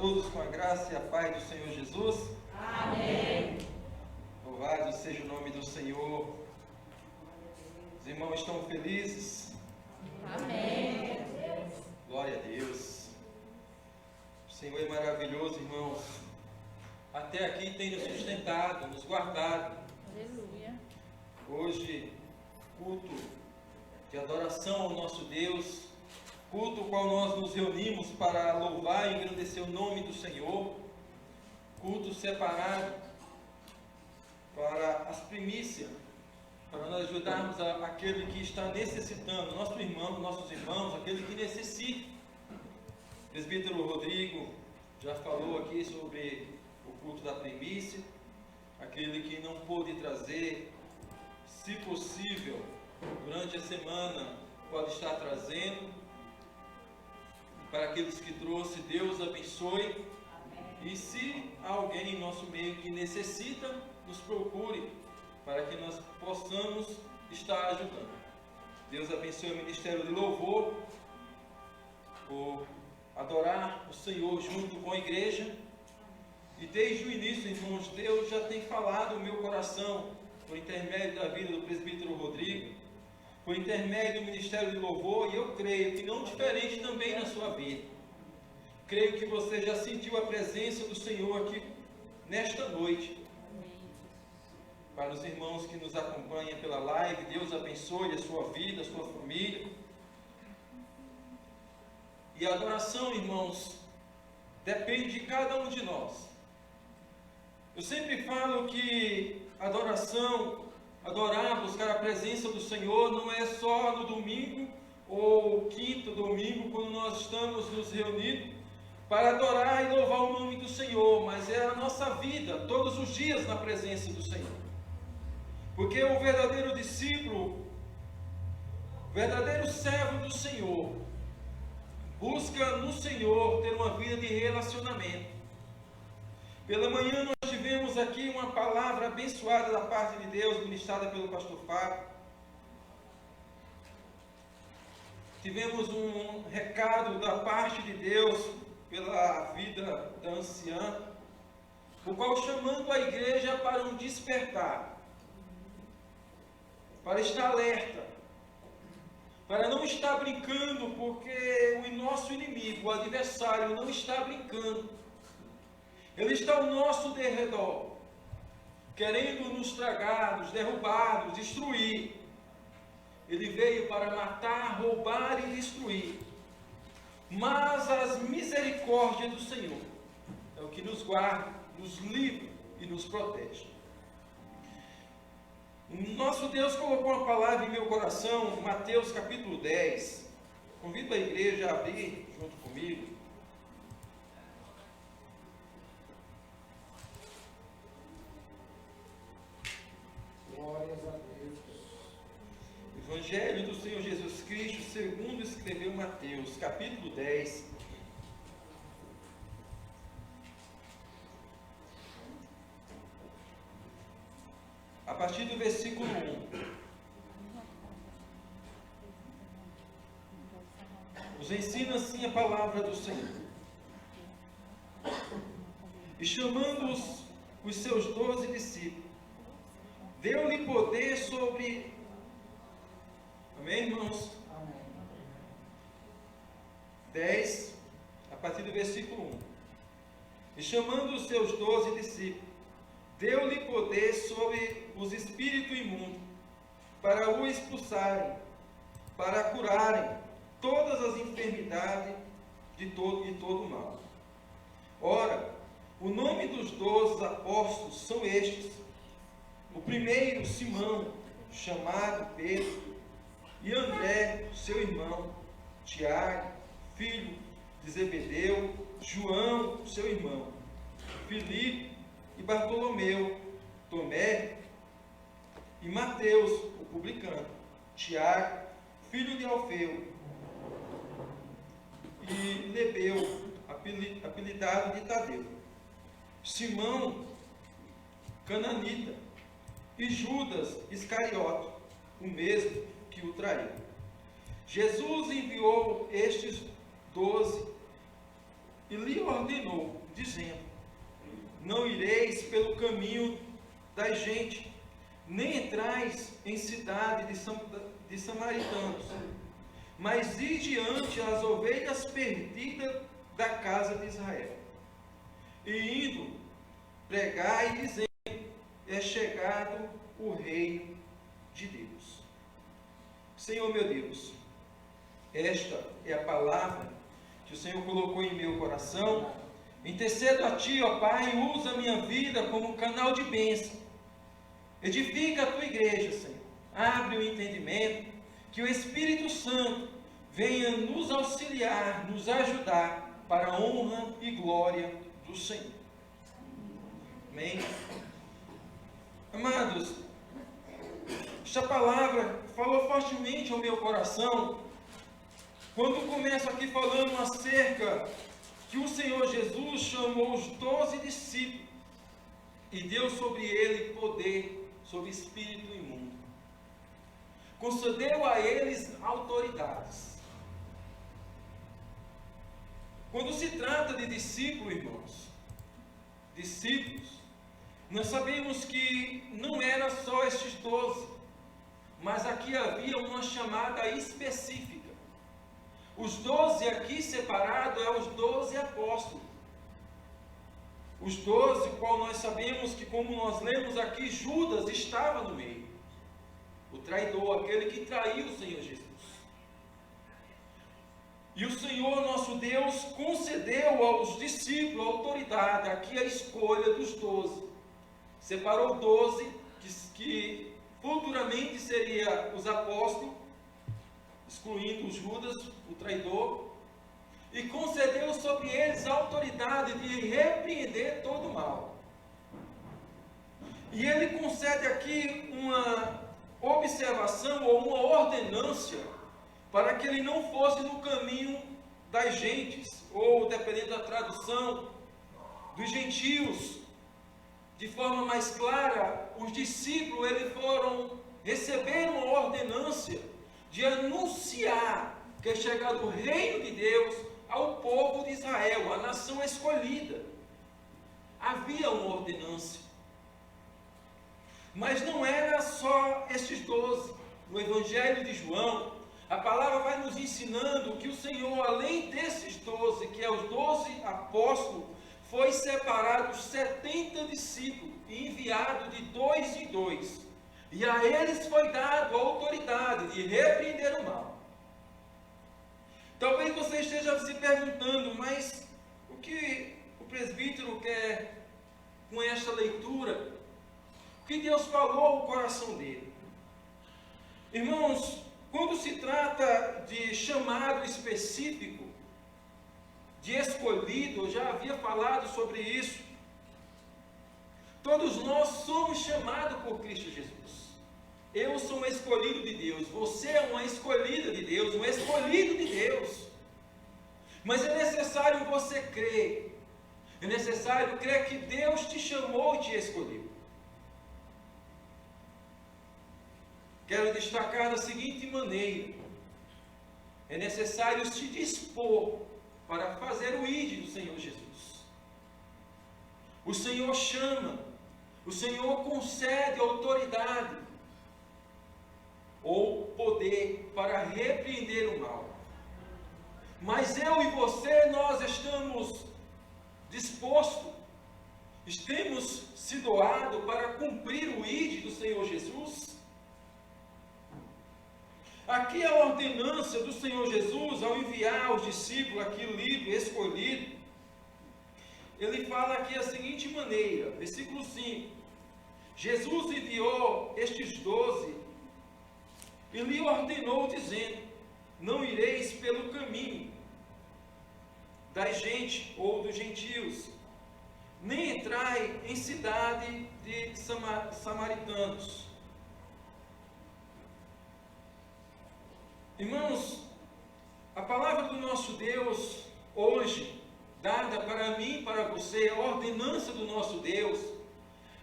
todos com a graça e a paz do Senhor Jesus. Amém. Louvado seja o nome do Senhor. Os irmãos estão felizes? Amém. Glória a Deus. O Senhor é maravilhoso, irmãos. Até aqui tem nos sustentado, nos guardado. Aleluia. Hoje, culto de adoração ao nosso Deus, culto ao qual nós nos reunimos para louvar e engrandecer o nome do Senhor, culto separado para as primícias, para nós ajudarmos aquele que está necessitando, nossos irmãos, aquele que necessita. O presbítero Rodrigo já falou aqui sobre o culto da primícia, aquele que não pôde trazer, se possível, durante a semana, pode estar trazendo. Para aqueles que trouxe, Deus abençoe. E se há alguém em nosso meio que necessita, nos procure, para que nós possamos estar ajudando. Deus abençoe o Ministério de Louvor, por adorar o Senhor junto com a igreja. E desde o início, irmãos, Deus já tem falado no meu coração, por intermédio da vida do presbítero Rodrigo, por intermédio do Ministério de Louvor, e eu creio que não diferente também na sua vida. Creio que você já sentiu a presença do Senhor aqui nesta noite. Para os irmãos que nos acompanham pela live, Deus abençoe a sua vida, a sua família. E a adoração, irmãos, depende de cada um de nós. Eu sempre falo que adorar, buscar a presença do Senhor não é só no domingo ou quinto domingo, quando nós estamos nos reunidos para adorar e louvar o nome do Senhor, mas é a nossa vida, todos os dias na presença do Senhor. Porque o verdadeiro discípulo, o verdadeiro servo do Senhor, busca no Senhor ter uma vida de relacionamento. Pela manhã nós tivemos aqui uma palavra abençoada da parte de Deus, ministrada pelo pastor Fábio. Tivemos um recado da parte de Deus pela vida da anciã, o qual chamando a igreja para um despertar, para estar alerta, para não estar brincando, porque o nosso inimigo, o adversário, não está brincando. Ele está ao nosso derredor, querendo nos tragar, nos derrubar, nos destruir. Ele veio para matar, roubar e destruir. Mas as misericórdias do Senhor é o que nos guarda, nos livra e nos protege. Nosso Deus colocou uma palavra em meu coração, Mateus capítulo 10. Convido a igreja a abrir junto comigo. Glórias a Deus. Evangelho do Senhor Jesus Cristo, segundo escreveu Mateus, capítulo 10. A partir do versículo 1. Nos ensina assim a palavra do Senhor. E chamando os seus 12 discípulos, deu-lhe poder sobre... Amém, irmãos? Amém. 10, a partir do versículo 1. E chamando os seus 12 discípulos, deu-lhe poder sobre os espíritos imundos, para o expulsarem, para curarem todas as enfermidades de todo o mal. Ora, o nome dos 12 apóstolos são estes: o primeiro, Simão, chamado Pedro, e André, seu irmão, Tiago, filho de Zebedeu, João, seu irmão, Filipe e Bartolomeu, Tomé e Mateus, o publicano, Tiago, filho de Alfeu, e Lebeu, apelidado de Tadeu, Simão, cananita, e Judas Iscariote, o mesmo que o traiu. Jesus enviou estes 12 e lhe ordenou, dizendo: não ireis pelo caminho das gente, nem entrais em cidade de samaritanos, mas ide diante as ovelhas perdidas da casa de Israel. E indo, pregai, dizendo: é chegado o reino de Deus. Senhor meu Deus, esta é a palavra que o Senhor colocou em meu coração. Intercedo a Ti, ó Pai, usa a minha vida como canal de bênção. Edifica a Tua igreja, Senhor. Abre o entendimento, que o Espírito Santo venha nos auxiliar, nos ajudar para a honra e glória do Senhor. Amém? Amados, esta palavra falou fortemente ao meu coração quando começo aqui falando acerca que o Senhor Jesus chamou os 12 discípulos e deu sobre ele poder sobre espírito imundo. Concedeu a eles autoridades. Quando se trata de discípulo, irmãos, discípulos, nós sabemos que não era só estes 12, mas aqui havia uma chamada específica. Os 12 aqui separados são os 12 apóstolos. Os 12, qual nós sabemos que, como nós lemos aqui, Judas estava no meio. O traidor, aquele que traiu o Senhor Jesus. E o Senhor nosso Deus concedeu aos discípulos a autoridade, aqui a escolha dos 12. Separou 12, que futuramente seriam os apóstolos, excluindo Judas, o traidor, e concedeu sobre eles a autoridade de repreender todo o mal. E ele concede aqui uma observação ou uma ordenância para que ele não fosse no caminho das gentes, ou dependendo da tradução, dos gentios. De forma mais clara, os discípulos receberam uma ordenância de anunciar que é chegado o reino de Deus ao povo de Israel, a nação escolhida. Havia uma ordenância. Mas não era só estes 12. No Evangelho de João, a palavra vai nos ensinando que o Senhor, além desses 12, que é os 12 apóstolos, foi separado 70 discípulos e enviado de 2 em 2. E a eles foi dado a autoridade de repreender o mal. Talvez você esteja se perguntando, mas o que o presbítero quer com esta leitura? O que Deus falou ao coração dele? Irmãos, quando se trata de chamado específico, de escolhido, eu já havia falado sobre isso. Todos nós somos chamados por Cristo Jesus. Eu sou um escolhido de Deus, você é uma escolhida de Deus, um escolhido de Deus. Mas é necessário você crer. É necessário crer que Deus te chamou e te escolheu. Quero destacar da seguinte maneira: é necessário se dispor para fazer o ID do Senhor Jesus. O Senhor chama, o Senhor concede autoridade ou poder para repreender o mal. Mas eu e você, nós estamos dispostos, temos se doado para cumprir o ID do Senhor Jesus? Aqui a ordenança do Senhor Jesus, ao enviar os discípulos aqui lido, escolhido, ele fala aqui a seguinte maneira, versículo 5: Jesus enviou estes 12 e lhe ordenou, dizendo: não ireis pelo caminho das gente ou dos gentios, nem entrai em cidade de samaritanos. Irmãos, a palavra do nosso Deus hoje, dada para mim e para você, a ordenança do nosso Deus,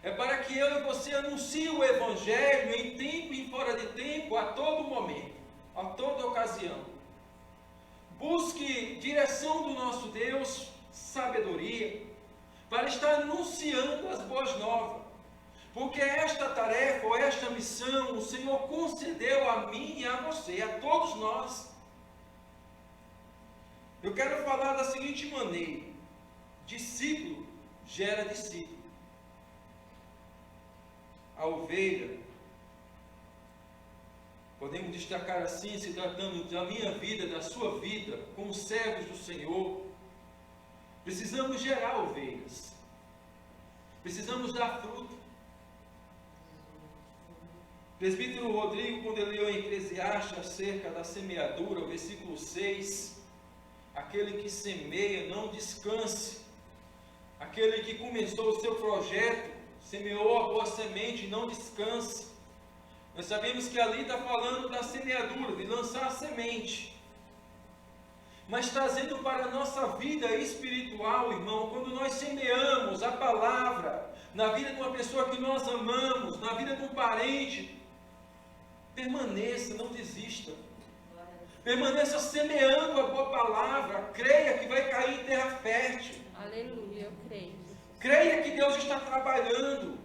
é para que eu e você anuncie o Evangelho em tempo e fora de tempo, a todo momento, a toda ocasião. Busque direção do nosso Deus sabedoria, para estar anunciando as boas novas. Porque esta tarefa, ou esta missão, o Senhor concedeu a mim e a você, a todos nós. Eu quero falar da seguinte maneira: discípulo gera discípulo. A ovelha, podemos destacar assim, se tratando da minha vida, da sua vida, como servos do Senhor, precisamos gerar ovelhas, precisamos dar fruto. O presbítero Rodrigo, quando ele leu em Eclesiastes acerca da semeadura, o versículo 6, aquele que semeia não descanse, aquele que começou o seu projeto, semeou a boa semente, não descanse. Nós sabemos que ali está falando da semeadura, de lançar a semente. Mas trazendo para a nossa vida espiritual, irmão, quando nós semeamos a palavra na vida de uma pessoa que nós amamos, na vida de um parente, permaneça, não desista. Permaneça semeando a boa palavra. Creia que vai cair em terra fértil. Aleluia, eu creio. Creia que Deus está trabalhando.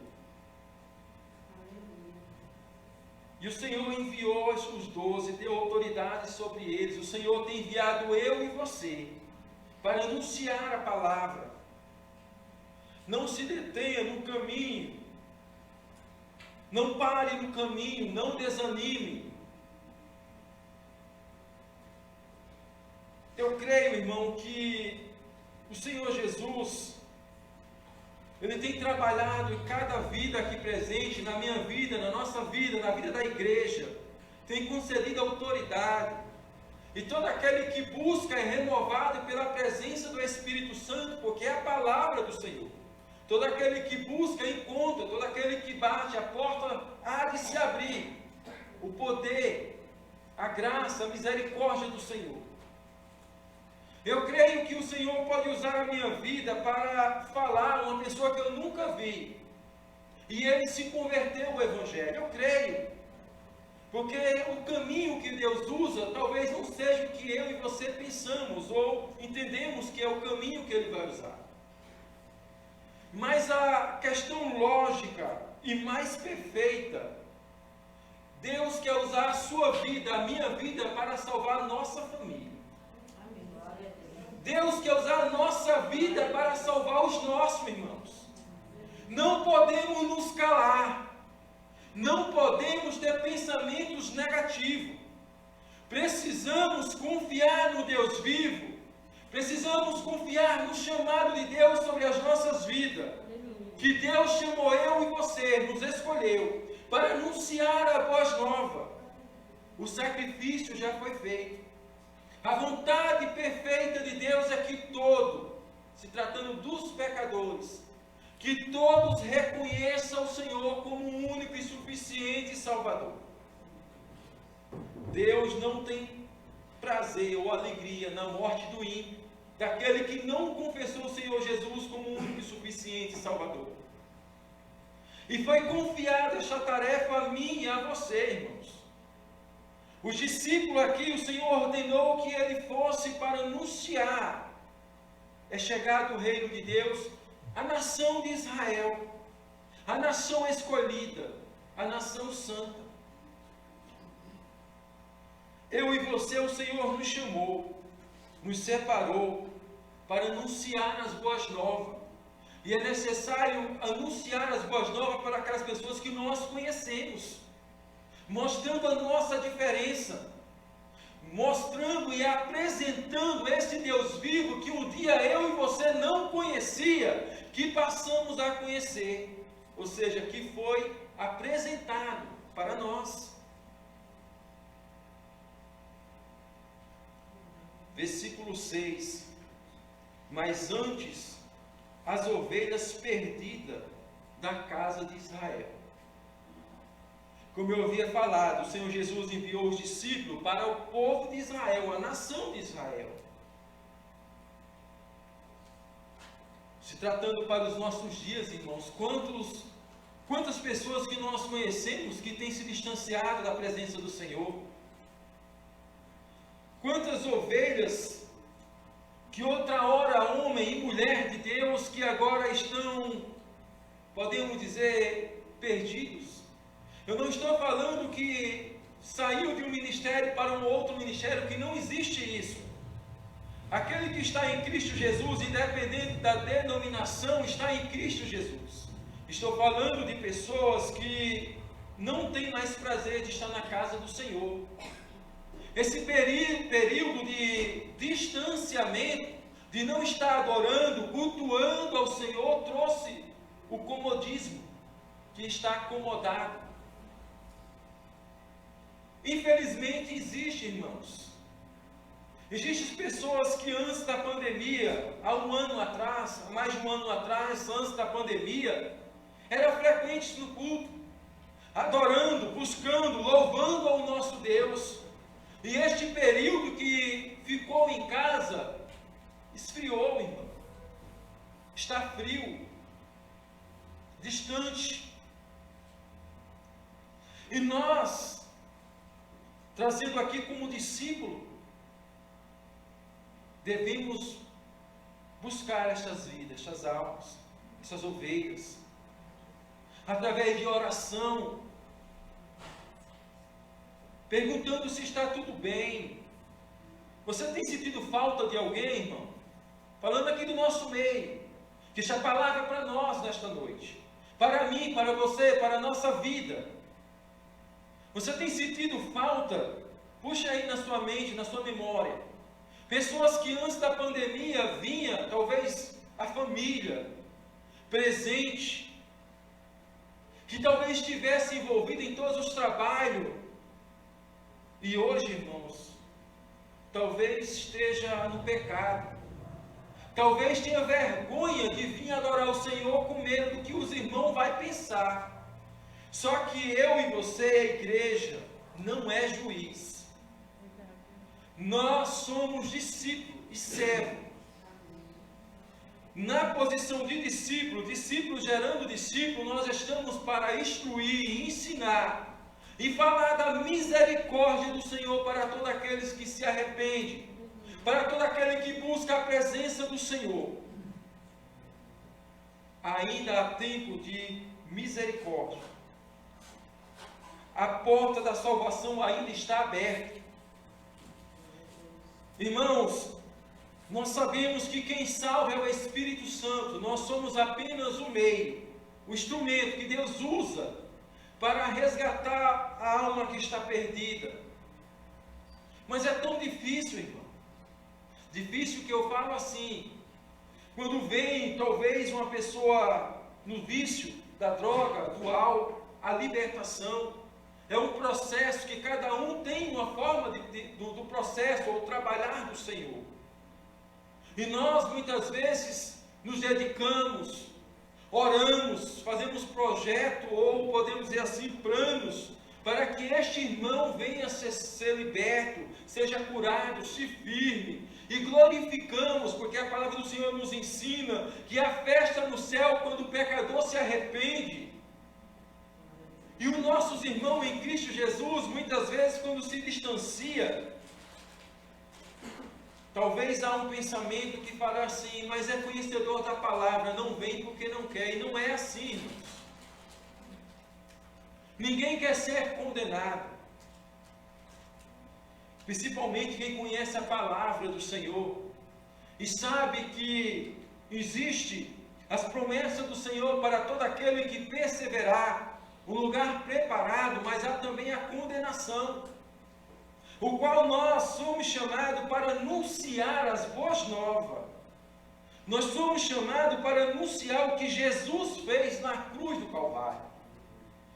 E o Senhor enviou os 12, deu autoridade sobre eles. O Senhor tem enviado eu e você para anunciar a palavra. Não se detenha no caminho. Não pare no caminho, não desanime. Eu creio, irmão, que o Senhor Jesus, Ele tem trabalhado em cada vida aqui presente, na minha vida, na nossa vida, na vida da igreja, tem concedido autoridade, e todo aquele que busca é renovado pela presença do Espírito Santo, porque é a palavra do Senhor. Todo aquele que busca encontra, todo aquele que bate, a porta há de se abrir. O poder, a graça, a misericórdia do Senhor. Eu creio que o Senhor pode usar a minha vida para falar a uma pessoa que eu nunca vi, e ele se converteu ao Evangelho. Eu creio, porque o caminho que Deus usa talvez não seja o que eu e você pensamos ou entendemos que é o caminho que Ele vai usar. Mas a questão lógica e mais perfeita, Deus quer usar a sua vida, a minha vida, para salvar a nossa família. Deus quer usar a nossa vida para salvar os nossos irmãos. Não podemos nos calar. Não podemos ter pensamentos negativos. Precisamos confiar no Deus vivo. Precisamos confiar no chamado de Deus sobre as nossas vidas. Que Deus chamou eu e você, nos escolheu para anunciar a voz nova. O sacrifício já foi feito. A vontade perfeita de Deus é que se tratando dos pecadores, que todos reconheçam o Senhor como um único e suficiente Salvador. Deus não tem prazer ou alegria na morte do ímpio, daquele que não confessou o Senhor Jesus como um único e suficiente Salvador. E foi confiada esta tarefa a mim e a você, irmãos. Os discípulos aqui, o Senhor ordenou que ele fosse para anunciar. É chegado o reino de Deus, a nação de Israel, a nação escolhida, a nação santa. Eu e você, o Senhor nos chamou, nos separou para anunciar as boas novas. E é necessário anunciar as boas novas para aquelas pessoas que nós conhecemos, mostrando a nossa diferença, mostrando e apresentando esse Deus vivo que um dia eu e você não conhecia, que passamos a conhecer, ou seja, que foi apresentado para nós. Versículo 6: mas antes, as ovelhas perdidas da casa de Israel. Como eu havia falado, o Senhor Jesus enviou os discípulos para o povo de Israel, a nação de Israel. Se tratando para os nossos dias, irmãos, quantas pessoas que nós conhecemos que têm se distanciado da presença do Senhor? Quantas ovelhas que outra hora homem e mulher de Deus que agora estão, podemos dizer, perdidos. Eu não estou falando que saiu de um ministério para um outro ministério, que não existe isso. Aquele que está em Cristo Jesus, independente da denominação, está em Cristo Jesus. Estou falando de pessoas que não têm mais prazer de estar na casa do Senhor. Esse período de distanciamento, de não estar adorando, cultuando ao Senhor, trouxe o comodismo, que está acomodado. Infelizmente existe, irmãos. Existem pessoas que antes da pandemia, há um ano atrás, há mais de um ano atrás, antes da pandemia, eram frequentes no culto, adorando, buscando, louvando ao nosso Deus. E este período que ficou em casa, esfriou, irmão. Está frio, distante. E nós, trazendo aqui como discípulo, devemos buscar estas vidas, estas almas, essas ovelhas, através de oração, perguntando se está tudo bem. Você tem sentido falta de alguém, irmão? Falando aqui do nosso meio, que esta palavra é para nós nesta noite, para mim, para você, para a nossa vida. Você tem sentido falta? Puxa aí na sua mente, na sua memória, pessoas que antes da pandemia vinha, talvez a família, presente, que talvez estivesse envolvida em todos os trabalhos, e hoje, irmãos, talvez esteja no pecado, talvez tenha vergonha de vir adorar o Senhor com medo do que os irmãos vão pensar. Só que eu e você, a igreja, não é juiz. Nós somos discípulos e servos. Na posição de discípulo, discípulo gerando discípulo, nós estamos para instruir, ensinar e falar da misericórdia do Senhor para todos aqueles que se arrependem, para todo aquele que busca a presença do Senhor. Ainda há tempo de misericórdia. A porta da salvação ainda está aberta. Irmãos, nós sabemos que quem salva é o Espírito Santo. Nós somos apenas o meio, o instrumento que Deus usa para resgatar a alma que está perdida. Mas é tão difícil, irmão. Difícil que eu falo assim, quando vem talvez uma pessoa no vício da droga, do álcool, a libertação. É um processo que cada um tem uma forma do processo, ou trabalhar do Senhor. E nós muitas vezes nos dedicamos, oramos, fazemos projeto, ou podemos dizer assim, planos, para que este irmão venha ser liberto, seja curado, se firme, e glorificamos, porque a palavra do Senhor nos ensina que há festa no céu quando o pecador se arrepende. E os nossos irmãos em Cristo Jesus, muitas vezes quando se distancia, talvez há um pensamento que fala assim, mas é conhecedor da palavra, não vem porque não quer, e não é assim, irmãos. Ninguém quer ser condenado, principalmente quem conhece a palavra do Senhor, e sabe que existe as promessas do Senhor para todo aquele que perseverar, um lugar preparado, mas há também a condenação, o qual nós somos chamados para anunciar as boas novas. Nós somos chamados para anunciar o que Jesus fez na cruz do Calvário.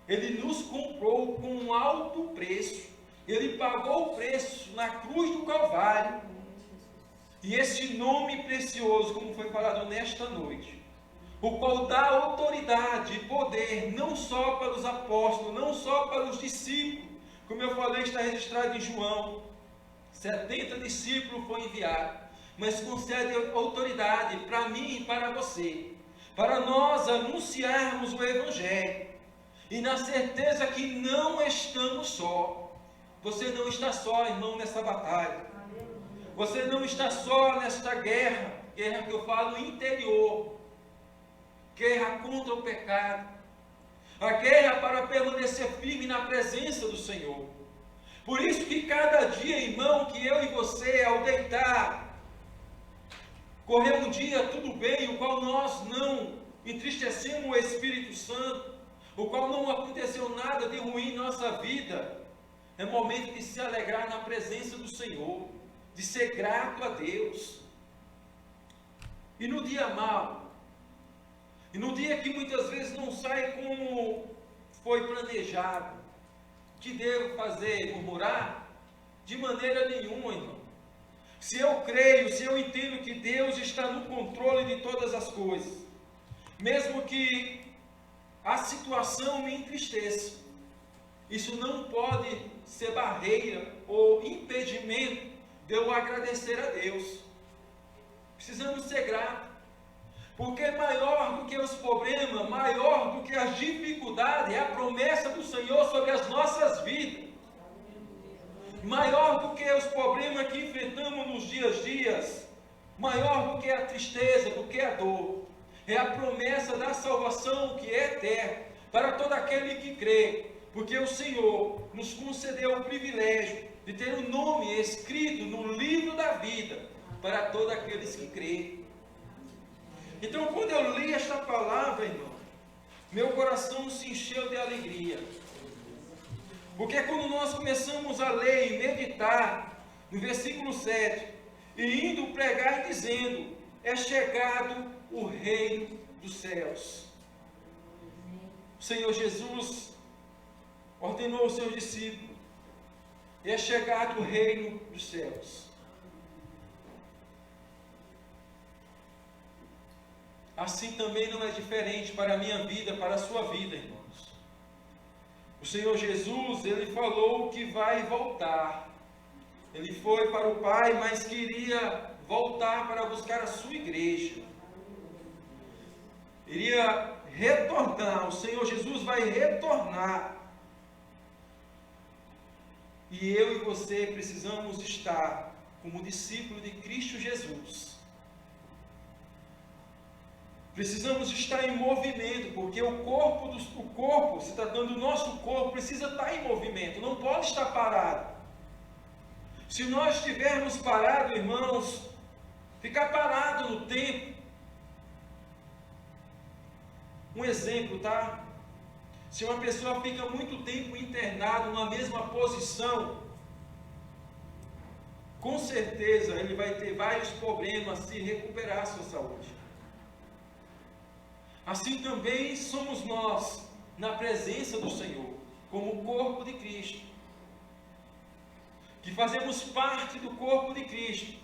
Ele nos comprou com um alto preço. Ele pagou o preço na cruz do Calvário. E esse nome precioso, como foi falado nesta noite, o qual dá autoridade e poder, não só para os apóstolos, não só para os discípulos, como eu falei, está registrado em João, 70 discípulos foram enviados, mas concede autoridade para mim e para você, para nós anunciarmos o Evangelho, e na certeza que não estamos só. Você não está só, irmão, nessa batalha. Você não está só nesta guerra, guerra que eu falo interior, guerra contra o pecado, a guerra para permanecer firme na presença do Senhor. Por isso que cada dia, irmão, que eu e você, ao deitar, correr um dia tudo bem, o qual nós não entristecemos o Espírito Santo, o qual não aconteceu nada de ruim em nossa vida, é momento de se alegrar na presença do Senhor, de ser grato a Deus. E no dia mau, e no dia que muitas vezes não sai como foi planejado, que devo fazer? Murmurar? De maneira nenhuma, irmão. Se eu creio, se eu entendo que Deus está no controle de todas as coisas, mesmo que a situação me entristeça, isso não pode ser barreira ou impedimento de eu agradecer a Deus. Precisamos ser gratos, porque maior do que os problemas, maior do que as dificuldades, é a promessa do Senhor sobre as nossas vidas. Maior do que os problemas que enfrentamos nos dias a dias, maior do que a tristeza, do que a dor, é a promessa da salvação que é eterna para todo aquele que crê, porque o Senhor nos concedeu o privilégio de ter o nome escrito no livro da vida para todos aqueles que crêem. Então, quando eu li esta palavra, irmão, meu coração se encheu de alegria. Porque quando nós começamos a ler e meditar no versículo 7, e indo pregar e dizendo, é chegado o reino dos céus. O Senhor Jesus ordenou aos seus discípulos, é chegado o reino dos céus. Assim também não é diferente para a minha vida, para a sua vida, irmãos. O Senhor Jesus, Ele falou que vai voltar. Ele foi para o Pai, mas queria voltar para buscar a sua igreja. Iria retornar, o Senhor Jesus vai retornar. E eu e você precisamos estar como discípulo de Cristo Jesus. Precisamos estar em movimento, porque o corpo, se tratando do nosso corpo, precisa estar em movimento, não pode estar parado. Se nós estivermos parados, irmãos, ficar parado no tempo. Um exemplo, tá? Se uma pessoa fica muito tempo internado na mesma posição, com certeza ele vai ter vários problemas se recuperar a sua saúde. Assim também somos nós, na presença do Senhor, como o corpo de Cristo, que fazemos parte do corpo de Cristo,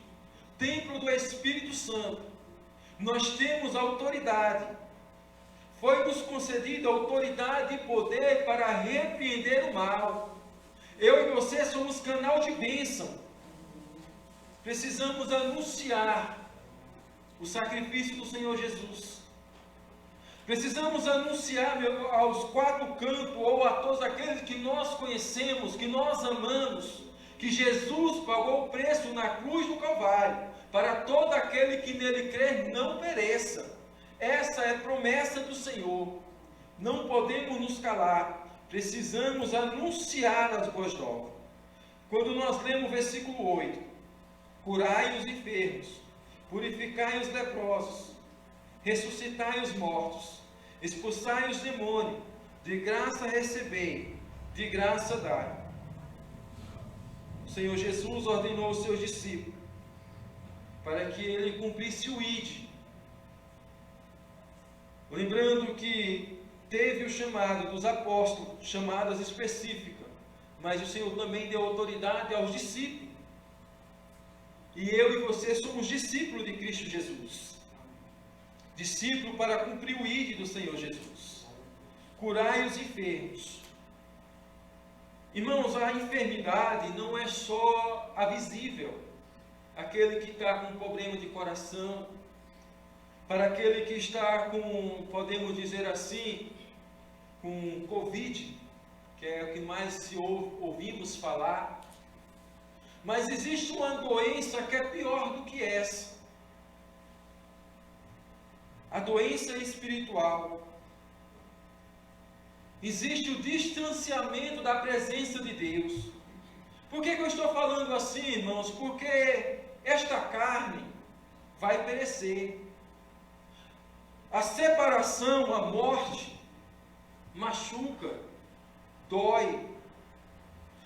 templo do Espírito Santo. Nós temos autoridade, foi-nos concedida autoridade e poder para repreender o mal. Eu e você somos canal de bênção, precisamos anunciar o sacrifício do Senhor Jesus. Precisamos anunciar aos quatro cantos, ou a todos aqueles que nós conhecemos, que nós amamos, que Jesus pagou o preço na cruz do Calvário, para todo aquele que nele crer não pereça. Essa é a promessa do Senhor. Não podemos nos calar, precisamos anunciar as boas novas. Quando nós lemos o versículo 8, curai os enfermos, purificai os leprosos, ressuscitai os mortos, expulsai os demônios, de graça recebei, de graça dai. O Senhor Jesus ordenou aos seus discípulos para que ele cumprisse o ID. Lembrando que teve o chamado dos apóstolos, chamadas específicas, mas o Senhor também deu autoridade aos discípulos. E eu e você somos discípulos de Cristo Jesus. Discípulo para cumprir o ID do Senhor Jesus. Curai os enfermos. Irmãos, a enfermidade não é só a visível. Aquele que está com problema de coração, para aquele que está com, podemos dizer assim, com Covid, que é o que mais ouvimos falar. Mas existe uma doença que é pior do que essa. A doença espiritual. Existe o distanciamento da presença de Deus. Por que eu estou falando assim, irmãos? Porque esta carne vai perecer. A separação, a morte, machuca, dói.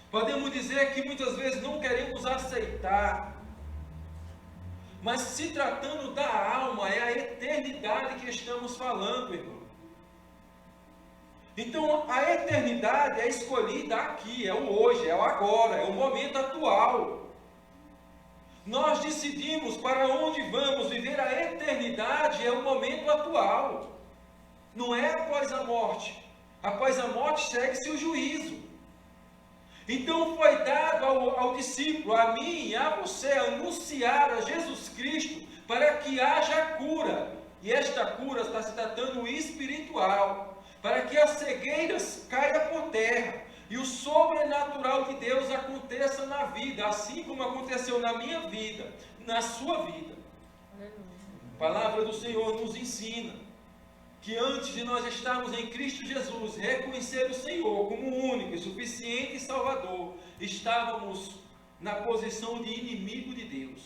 Podemos dizer que muitas vezes não queremos aceitar. Mas se tratando da alma, é a eternidade que estamos falando, irmão. Então, a eternidade é escolhida aqui, é o hoje, é o agora, é o momento atual. Nós decidimos para onde vamos viver a eternidade, é o momento atual. Não é após a morte. Após a morte segue-se o juízo. Então foi dado ao discípulo, a mim e a você, anunciar a Jesus Cristo para que haja cura. E esta cura está se tratando espiritual. Para que as cegueiras caiam por terra e o sobrenatural de Deus aconteça na vida, assim como aconteceu na minha vida, na sua vida. A palavra do Senhor nos ensina que antes de nós estarmos em Cristo Jesus, reconhecer o Senhor como único e suficiente Salvador, estávamos na posição de inimigo de Deus,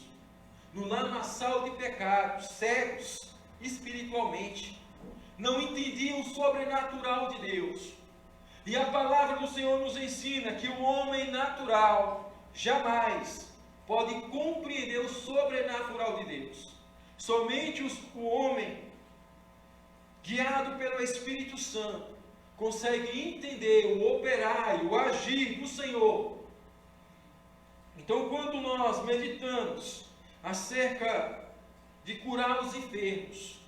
no lamaçal de pecados, cegos espiritualmente, não entendiam o sobrenatural de Deus. E a palavra do Senhor nos ensina que o homem natural jamais pode compreender o sobrenatural de Deus. Somente o homem guiado pelo Espírito Santo consegue entender o operar e o agir do Senhor. Então, quando nós meditamos acerca de curar os enfermos,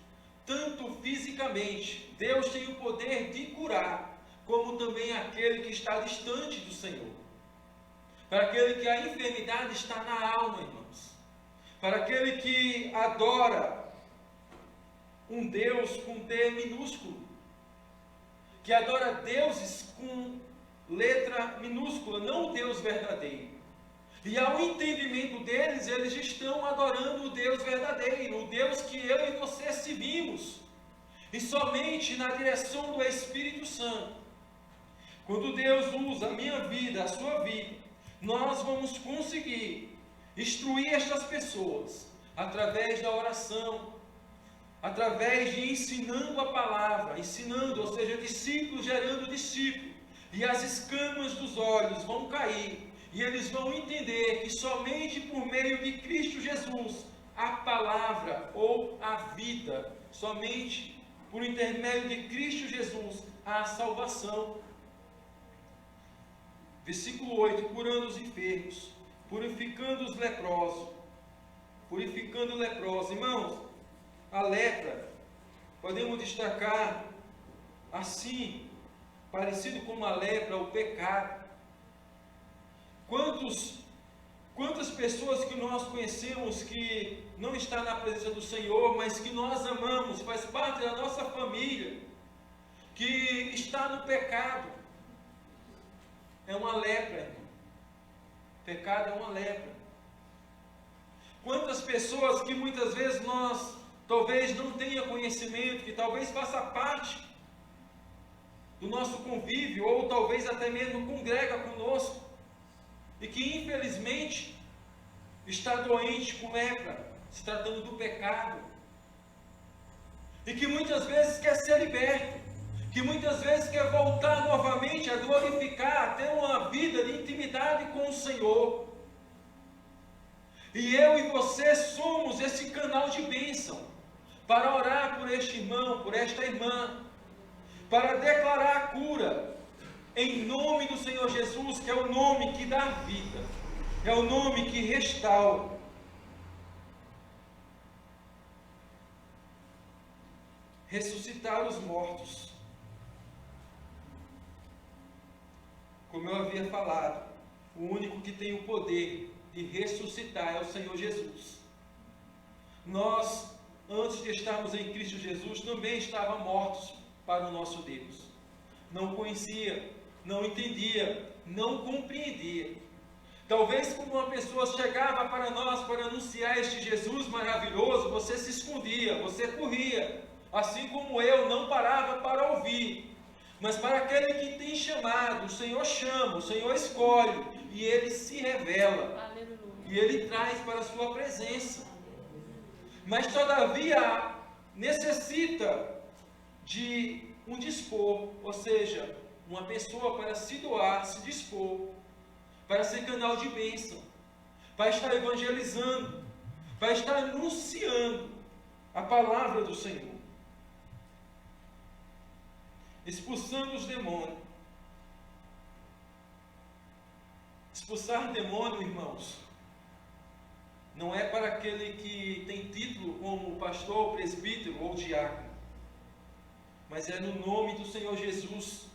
tanto fisicamente, Deus tem o poder de curar, como também aquele que está distante do Senhor. Para aquele que a enfermidade está na alma, irmãos. Para aquele que adora um Deus com D minúsculo, que adora deuses com letra minúscula, não o Deus verdadeiro. E ao entendimento deles, eles estão adorando o Deus verdadeiro, o Deus que eu e você servimos. E somente na direção do Espírito Santo. Quando Deus usa a minha vida, a sua vida, nós vamos conseguir instruir estas pessoas através da oração, através de ensinando a palavra, ensinando, ou seja, discípulo gerando discípulo. E as escamas dos olhos vão cair. E eles vão entender que somente por meio de Cristo Jesus, a palavra ou a vida, somente por intermédio de Cristo Jesus, há a salvação. Versículo 8, curando os enfermos, purificando os leprosos. Purificando o leproso. Irmãos, a lepra, podemos destacar assim, parecido com a lepra, o pecado. Quantas pessoas que nós conhecemos que não está na presença do Senhor, mas que nós amamos, faz parte da nossa família, que está no pecado. É uma lepra, irmão. Pecado é uma lepra. Quantas pessoas que muitas vezes nós talvez não tenha conhecimento, que talvez faça parte do nosso convívio, ou talvez até mesmo congrega conosco, e que infelizmente está doente com lepra, se tratando do pecado, e que muitas vezes quer ser liberto, que muitas vezes quer voltar novamente a glorificar, a ter uma vida de intimidade com o Senhor. E eu e você somos esse canal de bênção, para orar por este irmão, por esta irmã, para declarar a cura, em nome do Senhor Jesus, que é o nome que dá vida, é o nome que restaura. Ressuscitar os mortos. Como eu havia falado, o único que tem o poder de ressuscitar é o Senhor Jesus. Nós, antes de estarmos em Cristo Jesus, também estávamos mortos para o nosso Deus. Não conhecia, não entendia, não compreendia. Talvez quando uma pessoa chegava para nós para anunciar este Jesus maravilhoso, você se escondia, você corria, assim como eu não parava para ouvir. Mas para aquele que tem chamado, o Senhor chama, o Senhor escolhe, e Ele se revela, Aleluia. e Ele traz para a sua presença. Mas todavia necessita de um dispor, ou seja, uma pessoa para se doar, se dispor, para ser canal de bênção, para estar evangelizando, para estar anunciando a palavra do Senhor, expulsando os demônios. Expulsar demônio, irmãos, não é para aquele que tem título como pastor, presbítero ou diácono, mas é no nome do Senhor Jesus,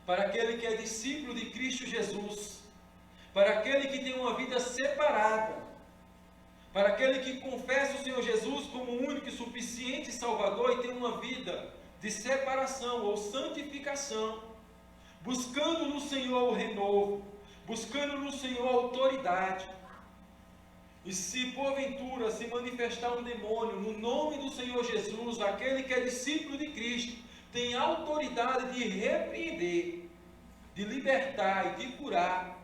para aquele que é discípulo de Cristo Jesus, para aquele que tem uma vida separada, para aquele que confessa o Senhor Jesus como o único e suficiente Salvador e tem uma vida de separação ou santificação, buscando no Senhor o renovo, buscando no Senhor a autoridade. E se porventura se manifestar um demônio, no nome do Senhor Jesus, aquele que é discípulo de Cristo, tem autoridade de repreender, de libertar e de curar.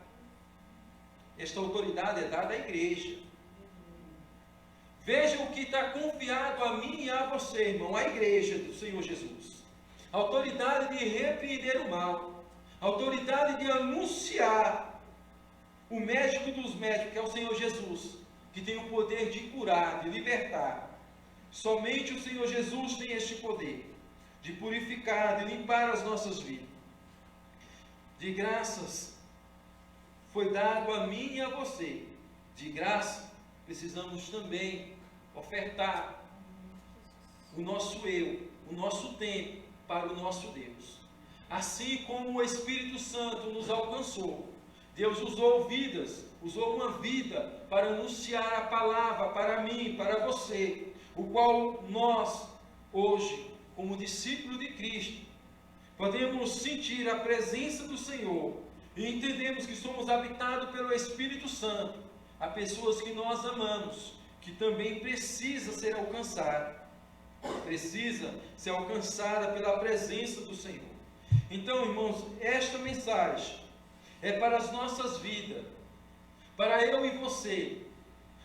Esta autoridade é dada à igreja. Veja o que está confiado a mim e a você, irmão, a igreja do Senhor Jesus. Autoridade de repreender o mal, autoridade de anunciar o médico dos médicos, que é o Senhor Jesus, que tem o poder de curar, de libertar. Somente o Senhor Jesus tem este poder de purificar, de limpar as nossas vidas. De graças foi dado a mim e a você. De graça precisamos também ofertar o nosso eu, o nosso tempo para o nosso Deus. Assim como o Espírito Santo nos alcançou, Deus usou vidas, usou uma vida para anunciar a palavra para mim, para você, o qual nós, hoje, como discípulos de Cristo, podemos sentir a presença do Senhor e entendemos que somos habitados pelo Espírito Santo. Há pessoas que nós amamos, que também precisa ser alcançada pela presença do Senhor. Então, irmãos, esta mensagem é para as nossas vidas, para eu e você,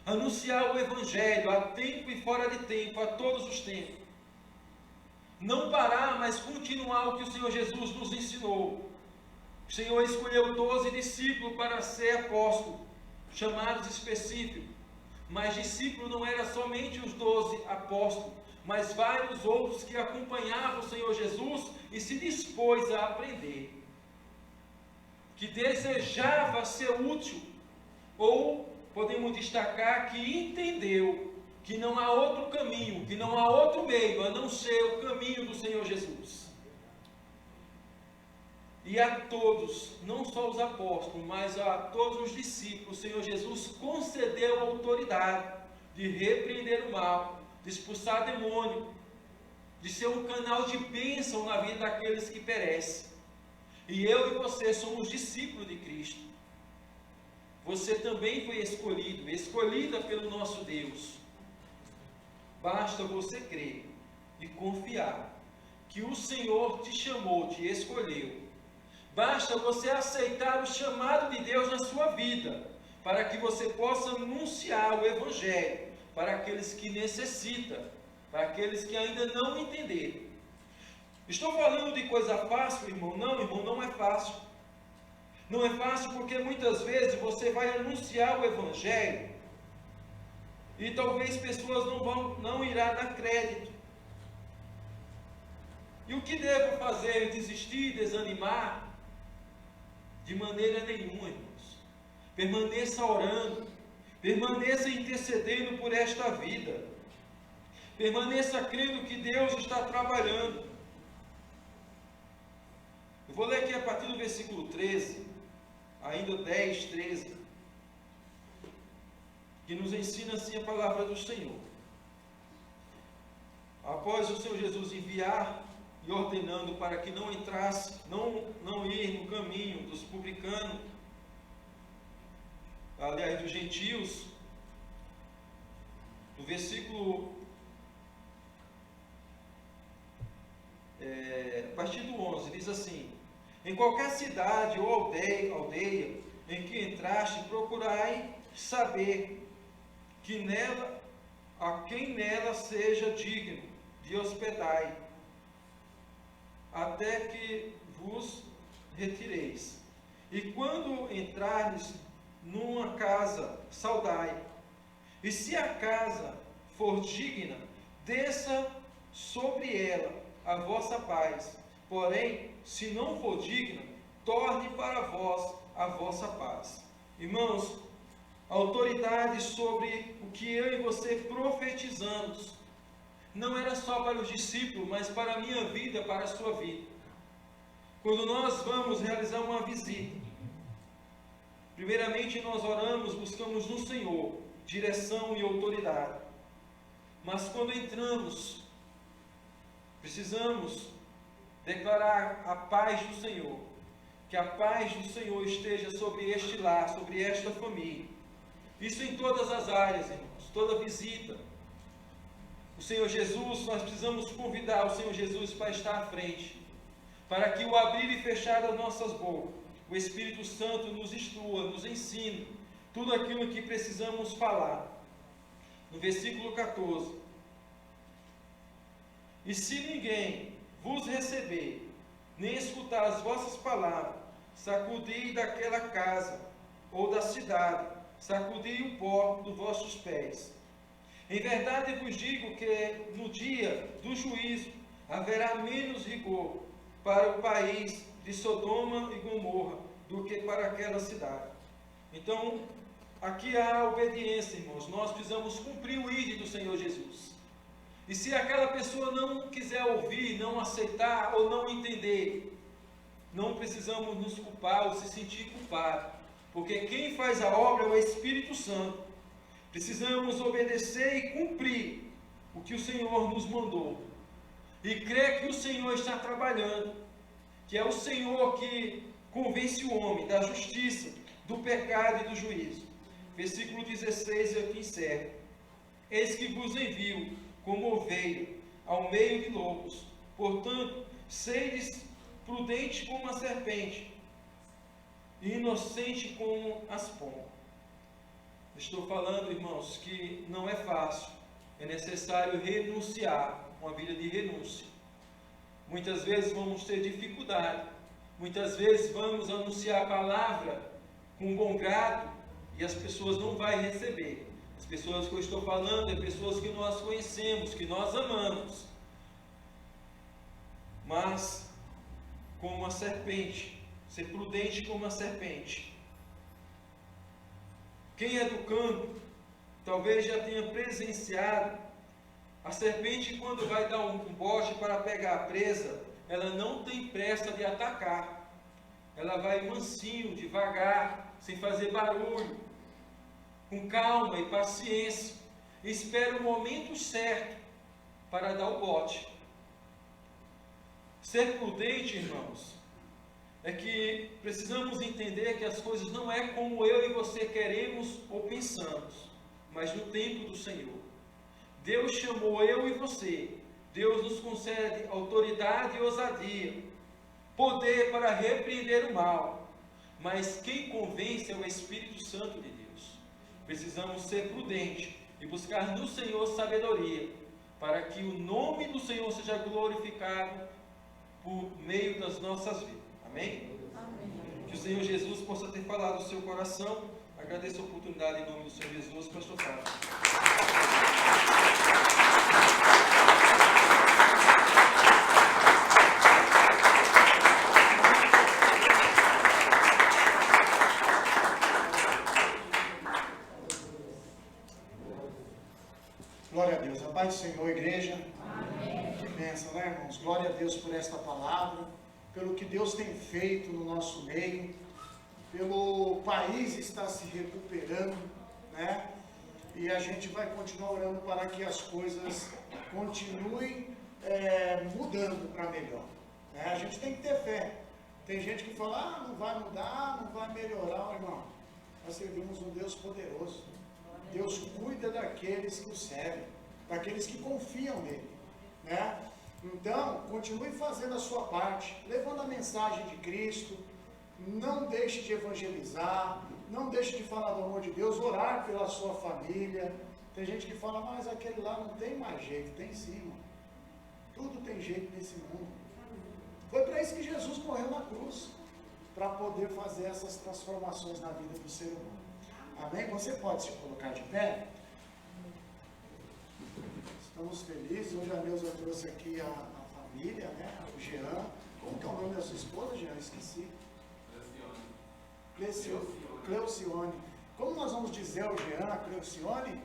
anunciar o Evangelho a tempo e fora de tempo, a todos os tempos. Não parar, mas continuar o que o Senhor Jesus nos ensinou. O Senhor escolheu 12 discípulos para ser apóstolos, chamados específicos. Mas discípulo não era somente os 12 apóstolos, mas vários outros que acompanhavam o Senhor Jesus e se dispôs a aprender, que desejava ser útil, ou podemos destacar que entendeu que não há outro caminho, que não há outro meio a não ser o caminho do Senhor Jesus. E a todos, não só os apóstolos, mas a todos os discípulos, o Senhor Jesus concedeu a autoridade de repreender o mal, de expulsar demônio, de ser um canal de bênção na vida daqueles que perecem. E eu e você somos discípulos de Cristo. Você também foi escolhido, escolhida pelo nosso Deus. Basta você crer e confiar que o Senhor te chamou, te escolheu. Basta você aceitar o chamado de Deus na sua vida, para que você possa anunciar o Evangelho para aqueles que necessitam, para aqueles que ainda não entenderam. Estou falando de coisa fácil, irmão? Não, irmão, não é fácil. Não é fácil porque muitas vezes você vai anunciar o Evangelho e talvez pessoas não irá dar crédito. E o que devo fazer? Desistir, desanimar? De maneira nenhuma, irmãos. Permaneça orando, permaneça intercedendo por esta vida, permaneça crendo que Deus está trabalhando. Eu vou ler aqui a partir do versículo 13, ainda 10, 13, que nos ensina assim a palavra do Senhor. Após o Senhor Jesus enviar e ordenando para que não entrasse, não ir no caminho dos publicanos, aliás, dos gentios, no versículo, a partir do 11, diz assim: em qualquer cidade ou aldeia em que entraste, procurai saber que nela, a quem nela seja digno de hospedai, até que vos retireis. E quando entrardes numa casa, saudai. E se a casa for digna, desça sobre ela a vossa paz. Porém, se não for digna, torne para vós a vossa paz. Irmãos, autoridade sobre o que eu e você profetizamos, não era só para os discípulos, mas para a minha vida, para a sua vida. Quando nós vamos realizar uma visita, primeiramente nós oramos, buscamos no Senhor direção e autoridade. Mas quando entramos, precisamos declarar a paz do Senhor. Que a paz do Senhor esteja sobre este lar, sobre esta família. Isso em todas as áreas, irmãos, toda visita. O Senhor Jesus, nós precisamos convidar o Senhor Jesus para estar à frente, para que o abrir e fechar das nossas bocas, o Espírito Santo nos instrua, nos ensine tudo aquilo que precisamos falar. No versículo 14: e se ninguém vos receber, nem escutar as vossas palavras, sacudi daquela casa ou da cidade, sacudi o pó dos vossos pés. Em verdade vos digo que no dia do juízo haverá menos rigor para o país de Sodoma e Gomorra do que para aquela cidade. Então, aqui há obediência, irmãos. Nós precisamos cumprir o ID do Senhor Jesus. E se aquela pessoa não quiser ouvir, não aceitar ou não entender, não precisamos nos culpar ou se sentir culpado, porque quem faz a obra é o Espírito Santo. Precisamos obedecer e cumprir o que o Senhor nos mandou, e crer que o Senhor está trabalhando, que é o Senhor que convence o homem da justiça, do pecado e do juízo. Versículo 16, eu aqui encerro: eis que vos envio como ovelha ao meio de lobos, portanto, sedes prudente como a serpente, e inocente como as pombas. Estou falando, irmãos, que não é fácil, é necessário renunciar, uma vida de renúncia. Muitas vezes vamos ter dificuldade, muitas vezes vamos anunciar a palavra com bom grado e as pessoas não vão receber. As pessoas que eu estou falando são pessoas que nós conhecemos, que nós amamos, mas como a serpente, ser prudente como a serpente. Quem é do campo, talvez já tenha presenciado a serpente. Quando vai dar um bote para pegar a presa, ela não tem pressa de atacar, ela vai mansinho, devagar, sem fazer barulho, com calma e paciência, e espera o momento certo para dar o bote. Ser prudente, irmãos, é que precisamos entender que as coisas não é como eu e você queremos ou pensamos, mas no tempo do Senhor. Deus chamou eu e você, Deus nos concede autoridade e ousadia, poder para repreender o mal, mas quem convence é o Espírito Santo de Deus. Precisamos ser prudentes e buscar no Senhor sabedoria, para que o nome do Senhor seja glorificado por meio das nossas vidas. Amém? Amém. Que o Senhor Jesus possa ter falado no seu coração. Agradeço a oportunidade em nome do Senhor Jesus, pastor Fábio. Glória a Deus. A paz do Senhor, igreja. Amém. Que bênção, né, irmãos? Glória a Deus por esta palavra, pelo que Deus tem feito no nosso meio, pelo país estar se recuperando, né? E a gente vai continuar orando para que as coisas continuem mudando para melhor, né? A gente tem que ter fé. Tem gente que fala, não vai mudar, não vai melhorar, irmão. Nós servimos um Deus poderoso. Deus cuida daqueles que o servem, daqueles que confiam nele, né? Então, continue fazendo a sua parte, levando a mensagem de Cristo. Não deixe de evangelizar, não deixe de falar do amor de Deus, orar pela sua família. Tem gente que fala, mas aquele lá não tem mais jeito. Tem sim, mano. Tudo tem jeito nesse mundo. Foi para isso que Jesus morreu na cruz, para poder fazer essas transformações na vida do ser humano. Amém? Você pode se colocar de pé? Estamos felizes. Hoje a Neuza trouxe aqui a família, né? O Jean. Como que é o nome da sua esposa, Jean? Esqueci. Cleucione. Como nós vamos dizer o Jean, Cleucione?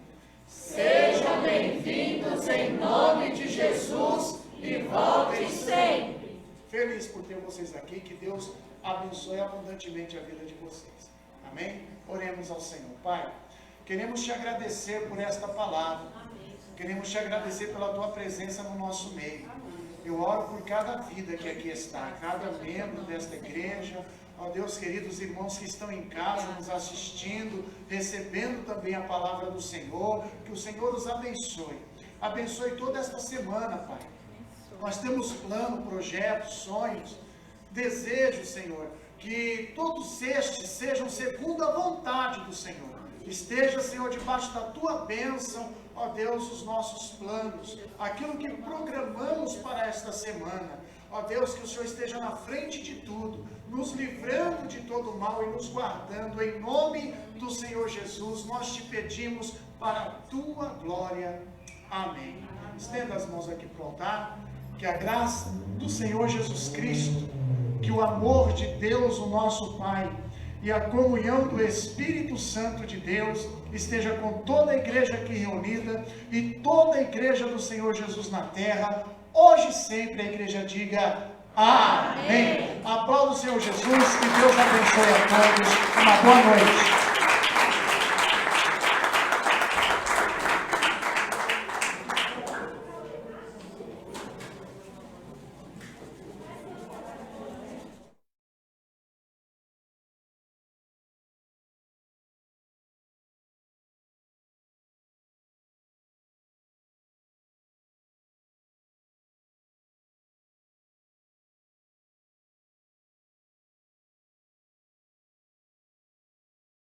Sejam bem-vindos em nome de Jesus e voltem sempre. Feliz por ter vocês aqui, que Deus abençoe abundantemente a vida de vocês. Amém? Oremos ao Senhor. Pai, queremos te agradecer por esta palavra. Queremos te agradecer pela tua presença no nosso meio. Eu oro por cada vida que aqui está, cada membro desta igreja. Ó Deus, queridos irmãos que estão em casa nos assistindo, recebendo também a palavra do Senhor, que o Senhor os abençoe. Abençoe toda esta semana, Pai. Nós temos plano, projetos, sonhos, desejos, Senhor, que todos estes sejam segundo a vontade do Senhor. Esteja, Senhor, debaixo da tua bênção, ó Deus, os nossos planos, aquilo que programamos para esta semana. Ó Deus, que o Senhor esteja na frente de tudo, nos livrando de todo mal e nos guardando, em nome do Senhor Jesus, nós te pedimos para a tua glória. Amém. Estenda as mãos aqui para o altar, que a graça do Senhor Jesus Cristo, que o amor de Deus, o nosso Pai, e a comunhão do Espírito Santo de Deus esteja com toda a igreja aqui reunida e toda a igreja do Senhor Jesus na terra, hoje e sempre. A igreja diga amém. Aplauda o Senhor Jesus, que Deus abençoe a todos. Uma boa noite.